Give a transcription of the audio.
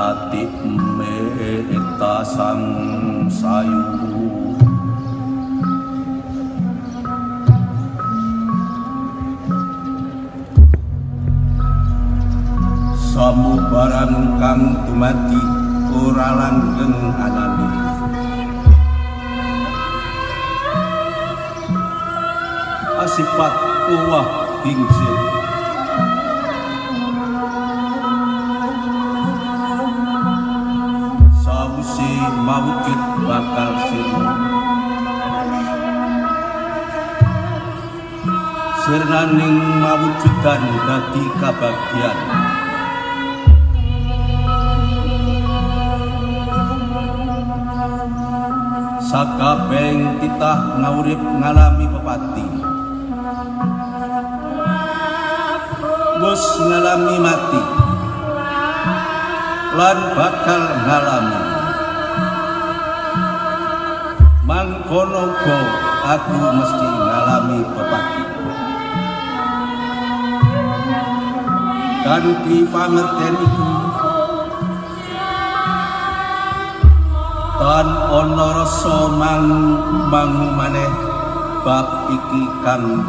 ati meta sang sayu samubarang kang dumadi ora langgeng anane asipat uwah bingsih sawise mawujud bakal sirnaning mawujudan dadi kabagyan sakabeng titah ngaurip ngalami pepati wis ngalami mati lan bakal ngalami mangkono go aku mesti ngalami pepati kanthi pangerten iku tan ana rasa mangu maneh bab iki kang